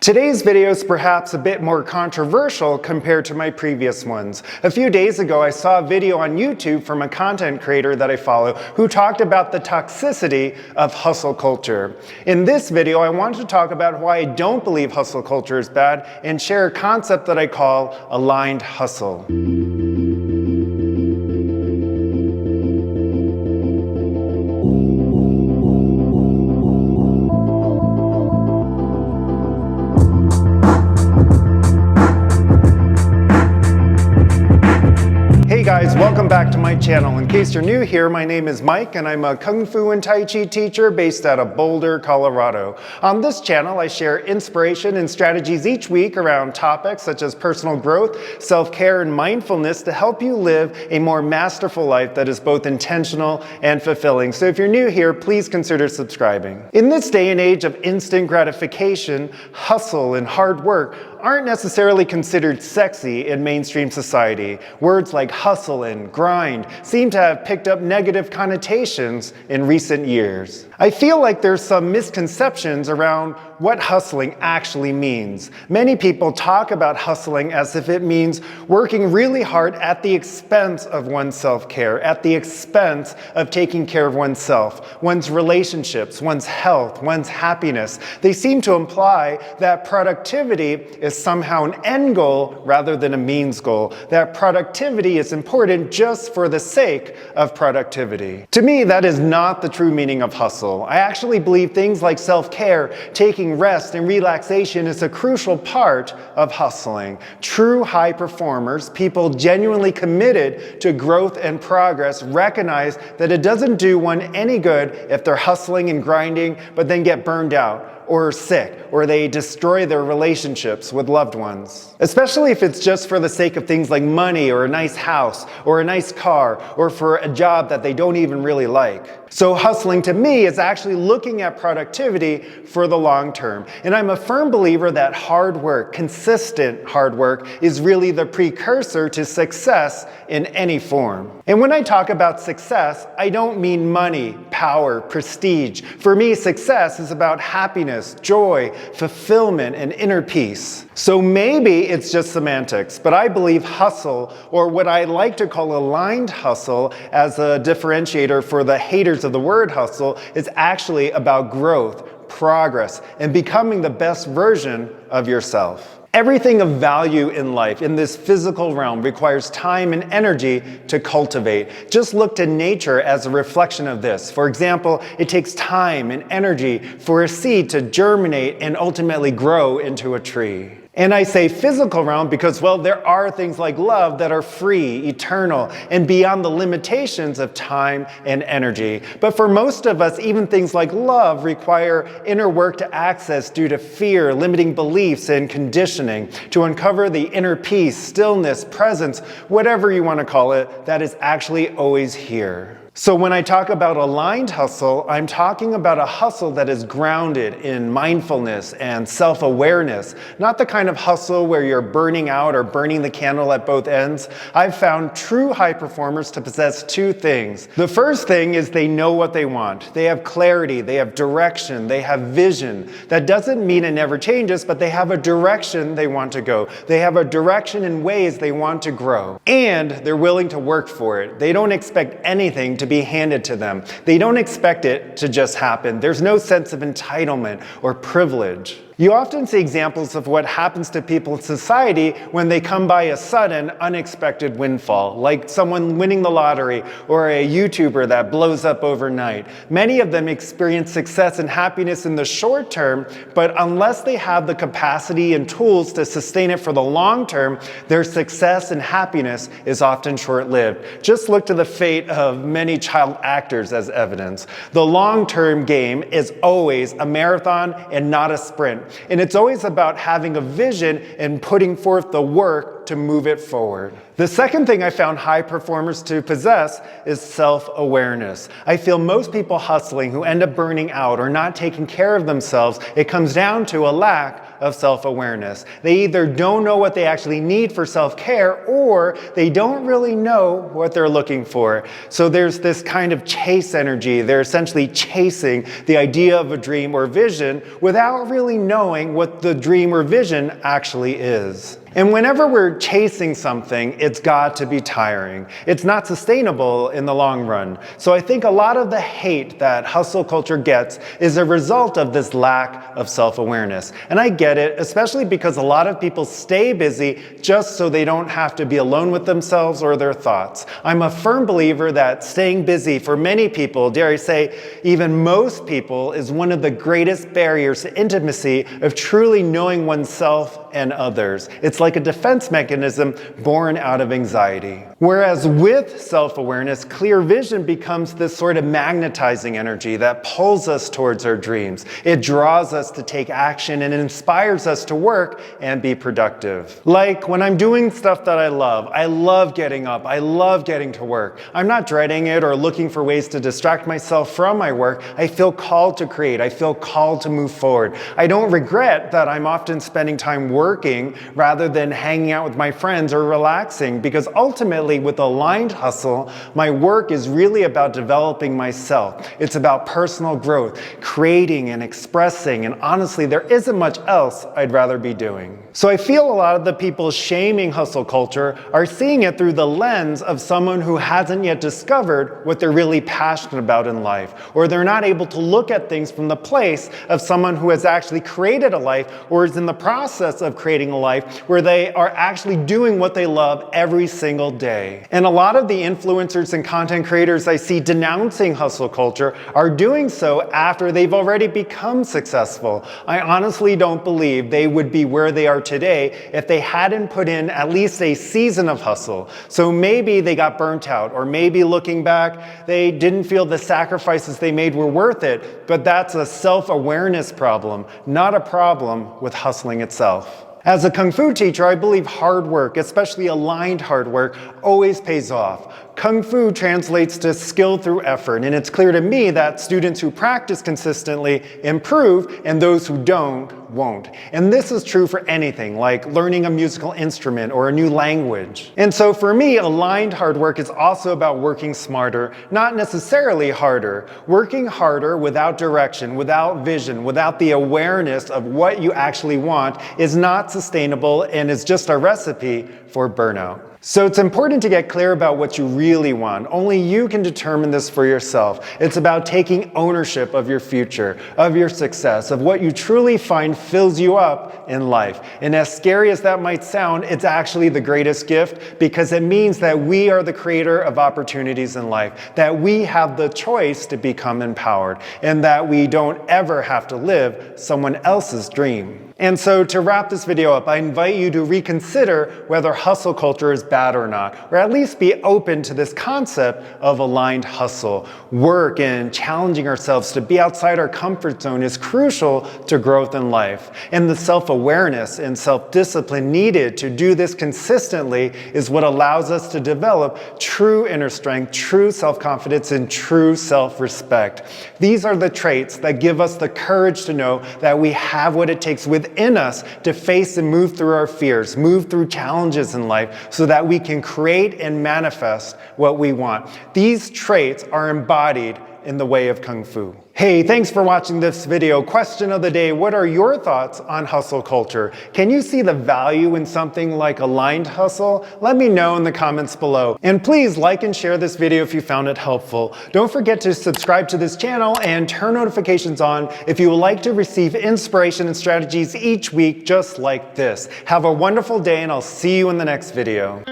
Today's video is perhaps a bit more controversial compared to my previous ones. A few days ago, I saw a video on YouTube from a content creator that I follow who talked about the toxicity of hustle culture. In this video, I want to talk about why I don't believe hustle culture is bad and share a concept that I call aligned hustle. Hey guys, welcome back to my channel. In case you're new here, my name is Mike and I'm a Kung Fu and Tai Chi teacher based out of Boulder, Colorado. On this channel, I share inspiration and strategies each week around topics such as personal growth, self-care, and mindfulness to help you live a more masterful life that is both intentional and fulfilling. So if you're new here, please consider subscribing. In this day and age of instant gratification, hustle, and hard work aren't necessarily considered sexy in mainstream society. Words like hustle and grind seem to have picked up negative connotations in recent years. I feel like there's some misconceptions around what hustling actually means. Many people talk about hustling as if it means working really hard at the expense of one's self-care, at the expense of taking care of oneself, one's relationships, one's health, one's happiness. They seem to imply that productivity is somehow an end goal rather than a means goal, that productivity is important just for the sake of productivity. To me, that is not the true meaning of hustle. I actually believe things like self-care, taking rest, and relaxation is a crucial part of hustling. True high performers, people genuinely committed to growth and progress, recognize that it doesn't do one any good if they're hustling and grinding, but then get burned out, or sick, or they destroy their relationships with loved ones. Especially if it's just for the sake of things like money, or a nice house, or a nice car, or for a job that they don't even really like. So hustling to me is actually looking at productivity for the long term. And I'm a firm believer that hard work, consistent hard work, is really the precursor to success in any form. And when I talk about success, I don't mean money, power, prestige. For me, success is about happiness, joy, fulfillment, and inner peace. So maybe it's just semantics, but I believe hustle, or what I like to call aligned hustle as a differentiator for the haters of the word hustle, is actually about growth, progress, and becoming the best version of yourself. Everything of value in life, in this physical realm, requires time and energy to cultivate. Just look to nature as a reflection of this. For example, it takes time and energy for a seed to germinate and ultimately grow into a tree. And I say physical realm because, well, there are things like love that are free, eternal, and beyond the limitations of time and energy. But for most of us, even things like love require inner work to access due to fear, limiting beliefs, and conditioning, to uncover the inner peace, stillness, presence, whatever you want to call it, that is actually always here. So when I talk about aligned hustle, I'm talking about a hustle that is grounded in mindfulness and self-awareness, not the kind of hustle where you're burning out or burning the candle at both ends. I've found true high performers to possess two things. The first thing is they know what they want. They have clarity, they have direction, they have vision. That doesn't mean it never changes, but they have a direction they want to go. They have a direction in ways they want to grow. And they're willing to work for it. They don't expect anything to be handed to them. They don't expect it to just happen. There's no sense of entitlement or privilege. You often see examples of what happens to people in society when they come by a sudden, unexpected windfall, like someone winning the lottery or a YouTuber that blows up overnight. Many of them experience success and happiness in the short term, but unless they have the capacity and tools to sustain it for the long term, their success and happiness is often short-lived. Just look to the fate of many child actors as evidence. The long-term game is always a marathon and not a sprint. And it's always about having a vision and putting forth the work to move it forward. The second thing I found high performers to possess is self-awareness. I feel most people hustling who end up burning out or not taking care of themselves, it comes down to a lack of self-awareness. They either don't know what they actually need for self-care, or they don't really know what they're looking for. So there's this kind of chase energy. They're essentially chasing the idea of a dream or vision without really knowing what the dream or vision actually is. And whenever we're chasing something, it's got to be tiring. It's not sustainable in the long run. So I think a lot of the hate that hustle culture gets is a result of this lack of self-awareness. And I get it, especially because a lot of people stay busy just so they don't have to be alone with themselves or their thoughts. I'm a firm believer that staying busy for many people, dare I say even most people, is one of the greatest barriers to intimacy of truly knowing oneself and others. It's like a defense mechanism born out of anxiety. Whereas with self-awareness, clear vision becomes this sort of magnetizing energy that pulls us towards our dreams. It draws us to take action and inspires us to work and be productive. Like when I'm doing stuff that I love getting up, I love getting to work. I'm not dreading it or looking for ways to distract myself from my work. I feel called to create. I feel called to move forward. I don't regret that I'm often spending time working rather than hanging out with my friends or relaxing, because ultimately with aligned hustle, my work is really about developing myself. It's about personal growth, creating and expressing, and honestly, there isn't much else I'd rather be doing. So I feel a lot of the people shaming hustle culture are seeing it through the lens of someone who hasn't yet discovered what they're really passionate about in life, or they're not able to look at things from the place of someone who has actually created a life or is in the process of creating a life where they are actually doing what they love every single day. And a lot of the influencers and content creators I see denouncing hustle culture are doing so after they've already become successful. I honestly don't believe they would be where they are today if they hadn't put in at least a season of hustle. So maybe they got burnt out, or maybe looking back, they didn't feel the sacrifices they made were worth it, but that's a self-awareness problem, not a problem with hustling itself. As a Kung Fu teacher, I believe hard work, especially aligned hard work, always pays off. Kung Fu translates to skill through effort, and it's clear to me that students who practice consistently improve, and those who don't won't. And this is true for anything, like learning a musical instrument or a new language. And so for me, aligned hard work is also about working smarter, not necessarily harder. Working harder without direction, without vision, without the awareness of what you actually want is not sustainable and is just a recipe for burnout. So it's important to get clear about what you really want. Only you can determine this for yourself. It's about taking ownership of your future, of your success, of what you truly find fills you up in life. And as scary as that might sound, it's actually the greatest gift, because it means that we are the creator of opportunities in life, that we have the choice to become empowered, and that we don't ever have to live someone else's dream. And so to wrap this video up, I invite you to reconsider whether hustle culture is bad or not, or at least be open to this concept of aligned hustle. Work and challenging ourselves to be outside our comfort zone is crucial to growth in life. And the self-awareness and self-discipline needed to do this consistently is what allows us to develop true inner strength, true self-confidence, and true self-respect. These are the traits that give us the courage to know that we have what it takes within us to face and move through our fears, move through challenges in life, so that we can create and manifest what we want. These traits are embodied in the way of Kung Fu. Hey, thanks for watching this video. Question of the day: what are your thoughts on hustle culture? Can you see the value in something like aligned hustle? Let me know in the comments below. And please like and share this video if you found it helpful. Don't forget to subscribe to this channel and turn notifications on if you would like to receive inspiration and strategies each week just like this. Have a wonderful day, and I'll see you in the next video.